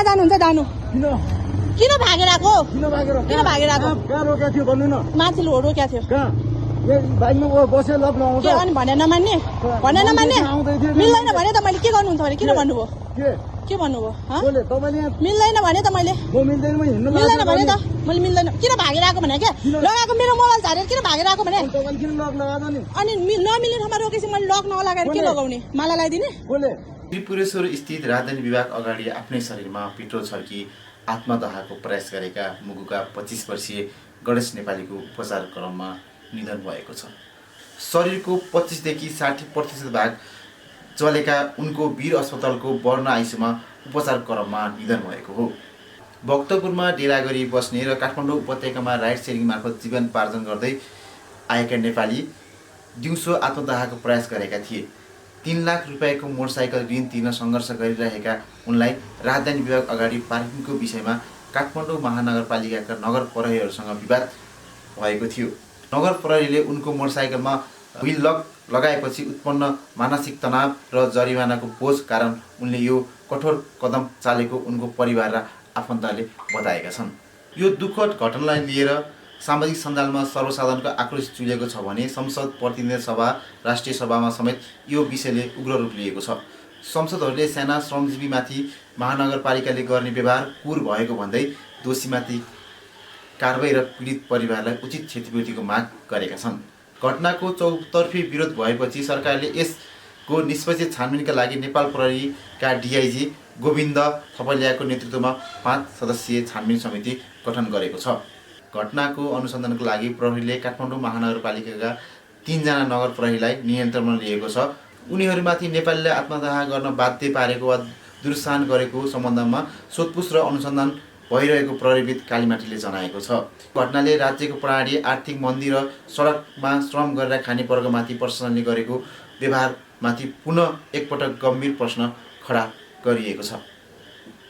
कहाँ जानुहुन्छ जानु किन किन भागेर आएको किन भागेर किन भागेर आएको कहाँ रोकेको थियो भन्नु न माथि रोकेको थियो कहाँ बाइकमा बसेर लक नआउँछ के अनि भने नमान्ने भने नमान्ने मिल्दैन भने त मैले के गर्नुहुन्छ भने किन भन्नुभयो के भन्नुभयो बोले तपाईले यहाँ मिल्दैन भने त मैले म मिल्दैन म हिँड्नु मिल्दैन भने त मैले मिल्दैन किन भागेर आएको भने के लगाएको मेरो मोबाइल झारेर किन भागेर आएको भने तपाईले किन लक लगाएको नि अनि नमिल्ने ठाउँमा रोकेपछि मैले लक नलगाएर के लगाउने माला लगाइदिने बोले त्रिपुरेश्वर स्थित राजधानी विभाग अगाडि आफ्नै शरीरमा पेट्रोल छर्की आत्मदाहको प्रयास गरेका मुगुका 25 वर्षीय गणेश नेपालीको उपचार क्रममा निधन भएको छ। शरीरको 25 देखि 60% भाग जलेका उनको वीर अस्पतालको वर्ण आइसीयूमा उपचार क्रममा निधन भएको हो। भक्तपुरमा डेरा गरी बस्ने र काठमाडौँ उपत्यकामा राइड सेयरिङ मार्फत जीवनोपार्जन गर्दै आएका नेपाली दिउँसो आत्मदाहको प्रयास गरेका थिए। 3 लाख रुपियाँको मोटरसाइकल ऋण तिर्न सङ्घर्ष गरिरहेका उनलाई राजधानी विभाग अगाडि पार्किङको विषयमा काठमाडौँ महानगरपालिकाका नगर प्रहरीहरूसँग विवाद भएको थियो। नगर प्रहरीले उनको मोटरसाइकलमा व्हील लक लगाएपछि उत्पन्न मानसिक तनाव र जरिवानाको बोझ कारण उनले यो कठोर कदम चालेको उनको परिवार र आफन्तले बताएका छन्। यो दुःखद घटनालाई लिएर सामाजिक सञ्जालमा सर्वसाधारणको आक्रोश चुलेको छ भने संसद प्रतिनिधि सभा राष्ट्रिय सभामा समेत यो विषयले उग्र रूप लिएको छ। संसदहरूले साना श्रमजीवीमाथि महानगरपालिकाले गर्ने व्यवहार कुर भएको भन्दै दोषीमाथि कारबाही र पीडित परिवारलाई उचित क्षतिपूर्तिको माग गरेका छन्। घटनाको चौतर्फी विरोध भएपछि सरकारले यसको निष्पक्ष छानबिनका लागि नेपाल प्रहरीका डिआइजी गोविन्द थपलियाको नेतृत्वमा 5 सदस्यीय छानबिन समिति गठन गरेको छ। घटनाको अनुसन्धानको लागि प्रहरीले काठमाडौँ महानगरपालिकाका 3 जना नगर प्रहरीलाई नियन्त्रणमा लिएको छ। उनीहरूमाथि नेपालीले आत्मदाह गर्न बाध्य पारेको वा दुरुत्साहन गरेको सम्बन्धमा सोधपुछ र अनुसन्धान भइरहेको प्रहरीविद कालीमाटीले जनाएको छ। घटनाले राज्यको प्रणाली, आर्थिक मन्दी र सडकमा श्रम गरेर खाने वर्गमाथि प्रशासनले गरेको व्यवहारमाथि पुनः एकपटक गम्भीर प्रश्न खडा गरिएको छ।